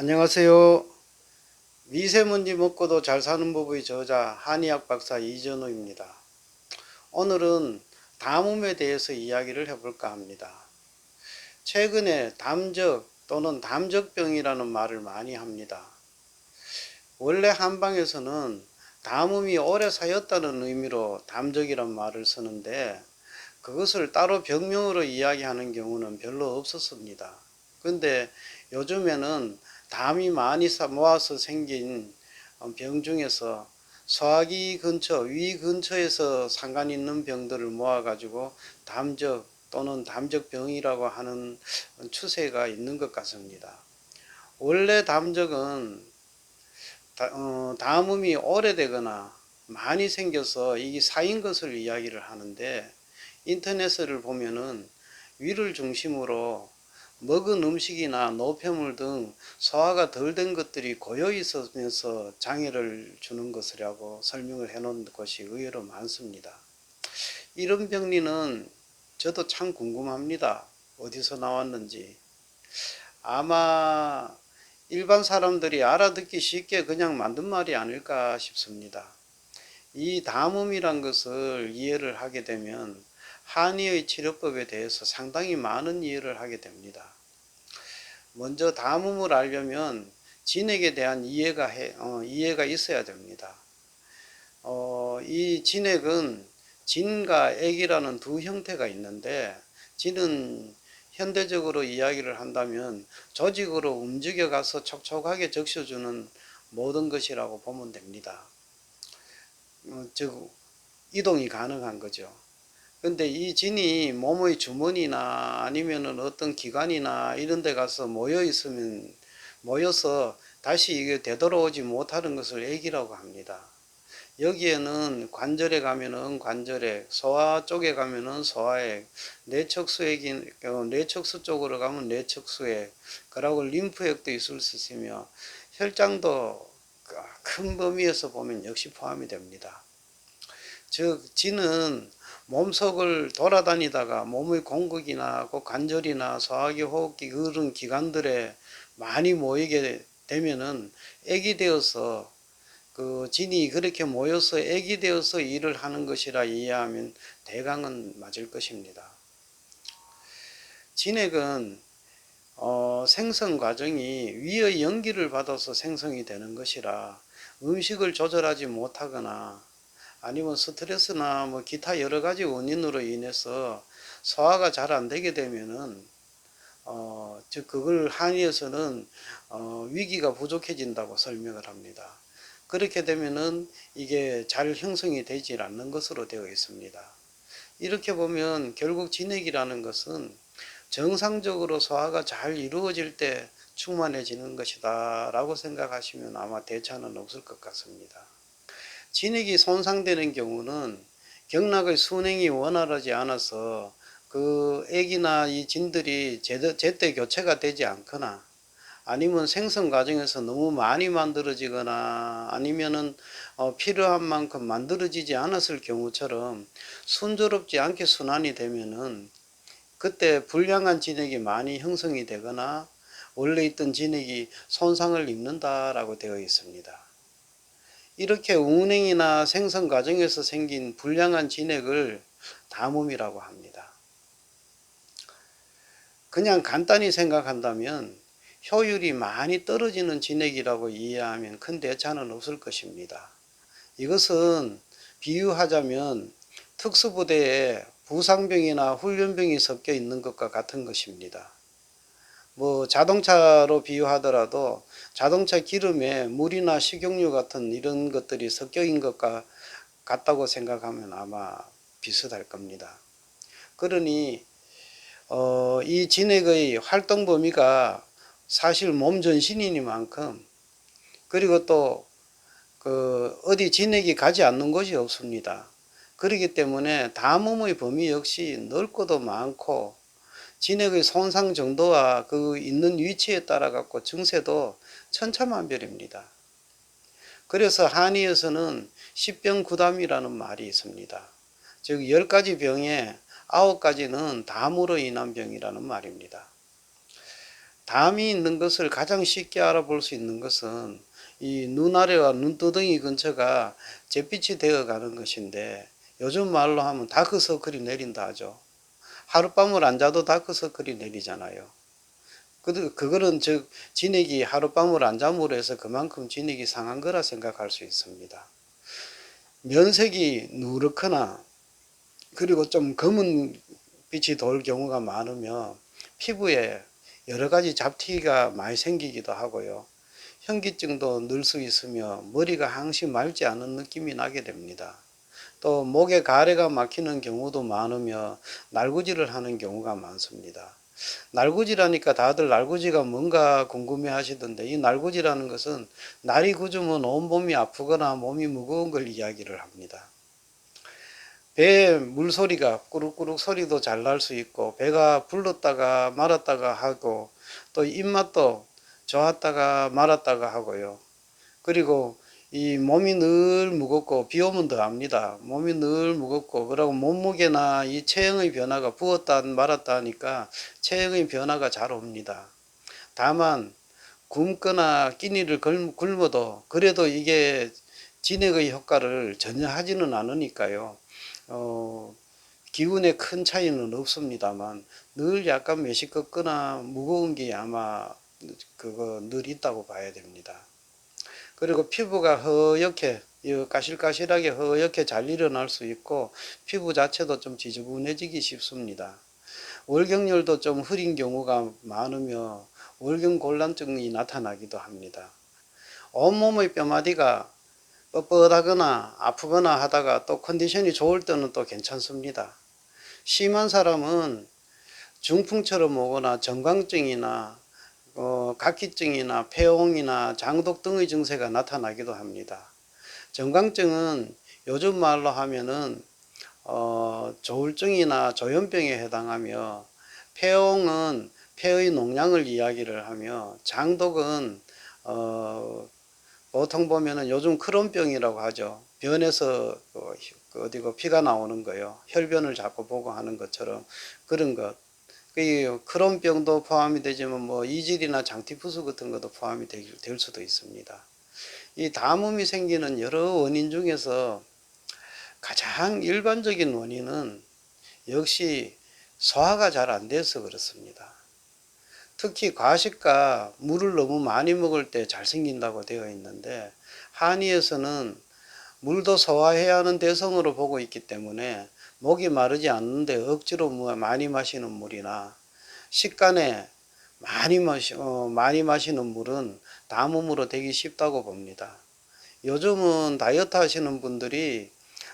안녕하세요. 미세먼지 먹고도 잘 사는 법의 저자 한의학 박사 이전우입니다. 오늘은 담음에 대해서 이야기를 해볼까 합니다. 최근에 담적 또는 담적병이라는 말을 많이 합니다. 원래 한방에서는 담음이 오래 쌓였다는 의미로 담적이란 말을 쓰는데 그것을 따로 병명으로 이야기하는 경우는 별로 없었습니다. 근데 요즘에는 담이 많이 모아서 생긴 병 중에서 소화기 근처, 위 근처에서 상관 있는 병들을 모아가지고 담적 또는 담적병이라고 하는 추세가 있는 것 같습니다. 원래 담적은 담음이 오래되거나 많이 생겨서 이게 쌓인 것을 이야기를 하는데 인터넷을 보면은 위를 중심으로 먹은 음식이나 노폐물 등 소화가 덜 된 것들이 고여 있으면서 장애를 주는 것이라고 설명을 해 놓은 것이 의외로 많습니다. 이런 병리는 저도 참 궁금합니다. 어디서 나왔는지. 아마 일반 사람들이 알아듣기 쉽게 그냥 만든 말이 아닐까 싶습니다. 이 담음이란 것을 이해를 하게 되면 한의의 치료법에 대해서 상당히 많은 이해를 하게 됩니다. 먼저 담음을 알려면 진액에 대한 이해가 있어야 됩니다. 이 진액은 진과 액이라는 두 형태가 있는데 진은 현대적으로 이야기를 한다면 조직으로 움직여 가서 촉촉하게 적셔주는 모든 것이라고 보면 됩니다. 즉 이동이 가능한 거죠. 근데 이 진이 몸의 주머니나 아니면은 어떤 기관이나 이런 데 가서 모여서 다시 이게 되돌아오지 못하는 것을 액이라고 합니다. 여기에는 관절에 가면은 관절액, 소화 쪽에 가면은 소화액, 내척수 쪽으로 가면 내척수액, 그리고 림프액도 있을 수 있으며 혈장도 큰 범위에서 보면 역시 포함이 됩니다. 즉 진은 몸속을 돌아다니다가 몸의 공극이나 관절이나 소화기, 호흡기 그런 기관들에 많이 모이게 되면은 액이 되어서 그 진이 그렇게 모여서 액이 되어서 일을 하는 것이라 이해하면 대강은 맞을 것입니다. 진액은 생성 과정이 위의 연기를 받아서 생성이 되는 것이라 음식을 조절하지 못하거나 아니면 스트레스나 뭐 기타 여러 가지 원인으로 인해서 소화가 잘 안 되게 되면은 즉 그걸 한의에서는 위기가 부족해진다고 설명을 합니다. 그렇게 되면은 이게 잘 형성이 되질 않는 것으로 되어 있습니다. 이렇게 보면 결국 진액이라는 것은 정상적으로 소화가 잘 이루어질 때 충만해지는 것이다 라고 생각하시면 아마 대차는 없을 것 같습니다. 진액이 손상되는 경우는 경락의 순행이 원활하지 않아서 그 액이나 이 진들이 제때 교체가 되지 않거나 아니면 생성 과정에서 너무 많이 만들어지거나 아니면은 필요한 만큼 만들어지지 않았을 경우처럼 순조롭지 않게 순환이 되면은 그때 불량한 진액이 많이 형성이 되거나 원래 있던 진액이 손상을 입는다라고 되어 있습니다. 이렇게 운행이나 생성 과정에서 생긴 불량한 진액을 담음이라고 합니다. 그냥 간단히 생각한다면 효율이 많이 떨어지는 진액이라고 이해하면 큰 대차는 없을 것입니다. 이것은 비유하자면 특수부대에 부상병이나 훈련병이 섞여 있는 것과 같은 것입니다. 뭐 자동차로 비유하더라도 자동차 기름에 물이나 식용유 같은 이런 것들이 섞여 있는 것과 같다고 생각하면 아마 비슷할 겁니다. 그러니 이 진액의 활동 범위가 사실 몸 전신이니만큼 그리고 또 어디 진액이 가지 않는 곳이 없습니다. 그렇기 때문에 담음의 범위 역시 넓고도 많고 진액의 손상 정도와 그 있는 위치에 따라 갖고 증세도 천차만별입니다. 그래서 한의에서는 십병구담이라는 말이 있습니다. 즉 10가지 병에 9가지는 담으로 인한 병이라는 말입니다. 담이 있는 것을 가장 쉽게 알아볼 수 있는 것은 이 눈아래와 눈두덩이 근처가 잿빛이 되어 가는 것인데, 요즘 말로 하면 다크서클이 내린다 하죠. 하룻밤을 안 자도 다크서클이 내리잖아요. 그거는 즉 진액이 하룻밤을 안 잠으로 해서 그만큼 진액이 상한 거라 생각할 수 있습니다. 면색이 누렇거나 그리고 좀 검은 빛이 돌 경우가 많으면 피부에 여러 가지 잡티가 많이 생기기도 하고요. 현기증도 늘 수 있으며 머리가 항시 맑지 않은 느낌이 나게 됩니다. 또 목에 가래가 막히는 경우도 많으며 날구지를 하는 경우가 많습니다. 날구지라니까 다들 날구지가 뭔가 궁금해 하시던데, 이 날구지라는 것은 날이 굳으면 온몸이 아프거나 몸이 무거운 걸 이야기를 합니다. 배에 물소리가 꾸룩꾸룩 소리도 잘 날 수 있고, 배가 불렀다가 말았다가 하고, 또 입맛도 좋았다가 말았다가 하고요. 그리고 이 몸이 늘 무겁고, 비 오면 더 합니다. 몸이 늘 무겁고, 그리고 몸무게나 이 체형의 변화가 부었다 말았다 하니까 체형의 변화가 잘 옵니다. 다만 굶거나 끼니를 굶어도 그래도 이게 진액의 효과를 전혀 하지는 않으니까요. 기운에 큰 차이는 없습니다만 늘 약간 메시껍거나 무거운 게 아마 그거 늘 있다고 봐야 됩니다. 그리고 피부가 허옇게 까실까실하게 허옇게 잘 일어날 수 있고, 피부 자체도 좀 지저분해지기 쉽습니다. 월경열도 좀 흐린 경우가 많으며 월경곤란증이 나타나기도 합니다. 온몸의 뼈마디가 뻣뻣하거나 아프거나 하다가 또 컨디션이 좋을 때는 또 괜찮습니다. 심한 사람은 중풍처럼 오거나 정광증이나 각기증이나 폐홍이나 장독 등의 증세가 나타나기도 합니다. 정광증은 요즘 말로 하면은 조울증이나 조현병에 해당하며, 폐홍은 폐의 농양을 이야기를 하며, 장독은 보통 보면은 요즘 크론병이라고 하죠. 변에서 어디고 피가 나오는 거요. 혈변을 자꾸 보고 하는 것처럼 그런 것. 그 크론병도 포함이 되지만 뭐 이질이나 장티푸스 같은 것도 포함이 될 수도 있습니다. 이 담음이 생기는 여러 원인 중에서 가장 일반적인 원인은 역시 소화가 잘 안 돼서 그렇습니다. 특히 과식과 물을 너무 많이 먹을 때 잘 생긴다고 되어 있는데, 한의에서는 물도 소화해야 하는 대성으로 보고 있기 때문에 목이 마르지 않는데 억지로 많이 마시는 물이나 식간에 많이 마시는 물은 담음으로 되기 쉽다고 봅니다. 요즘은 다이어트 하시는 분들이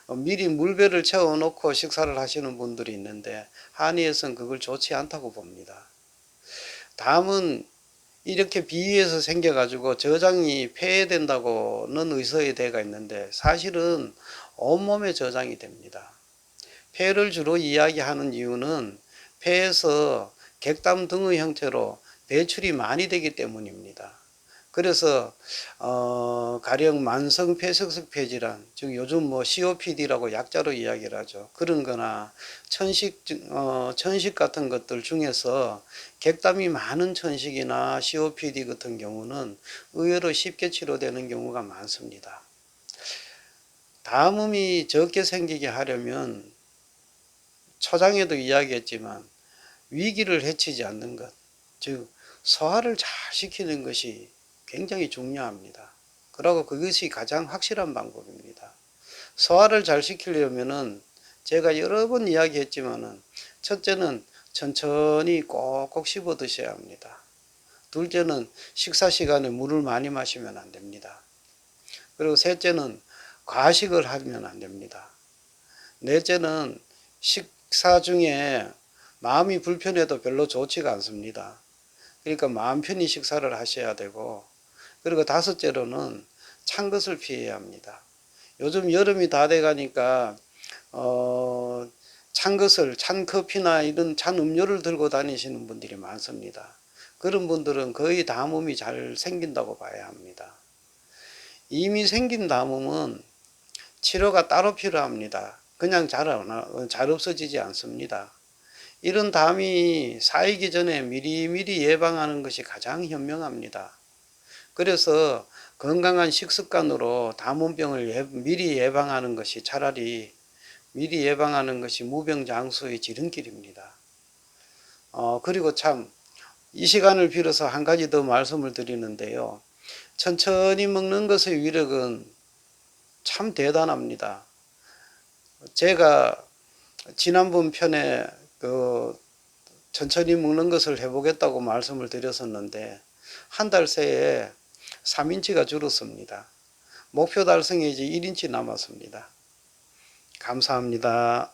미리 물배를 채워 놓고 식사를 하시는 분들이 있는데, 한의에서는 그걸 좋지 않다고 봅니다. 담은 이렇게 비위에서 생겨가지고 저장이 폐해된다고는 의사의대가 있는데, 사실은 온몸에 저장이 됩니다. 폐를 주로 이야기하는 이유는 폐에서 객담 등의 형태로 배출이 많이 되기 때문입니다. 그래서 가령 만성 폐석식 폐질환, 즉 요즘 뭐 COPD라고 약자로 이야기를 하죠. 그런 거나 천식 같은 것들 중에서 객담이 많은 천식이나 COPD 같은 경우는 의외로 쉽게 치료되는 경우가 많습니다. 담음이 적게 생기게 하려면 초장에도 이야기했지만 위기를 해치지 않는 것, 즉 소화를 잘 시키는 것이 굉장히 중요합니다. 그리고 그것이 가장 확실한 방법입니다. 소화를 잘 시키려면은 제가 여러 번 이야기했지만은, 첫째는 천천히 꼭꼭 씹어 드셔야 합니다. 둘째는 식사 시간에 물을 많이 마시면 안 됩니다. 그리고 셋째는 과식을 하면 안 됩니다. 넷째는 식사 중에 마음이 불편해도 별로 좋지가 않습니다. 그러니까 마음 편히 식사를 하셔야 되고, 그리고 다섯째로는 찬 것을 피해야 합니다. 요즘 여름이 다 돼가니까 찬 커피나 이런 찬 음료를 들고 다니시는 분들이 많습니다. 그런 분들은 거의 담음이 잘 생긴다고 봐야 합니다. 이미 생긴 담음은 치료가 따로 필요합니다. 그냥 잘 없어지지 않습니다. 이런 담이 쌓이기 전에 미리미리 예방하는 것이 가장 현명합니다. 그래서 건강한 식습관으로 담원병을 미리 예방하는 것이 차라리 미리 예방하는 것이 무병장수의 지름길입니다. 그리고 참 이 시간을 빌어서 한 가지 더 말씀을 드리는데요. 천천히 먹는 것의 위력은 참 대단합니다. 제가 지난번 편에 천천히 먹는 것을 해보겠다고 말씀을 드렸었는데 한 달 새에 3인치가 줄었습니다. 목표 달성에 이제 1인치 남았습니다. 감사합니다.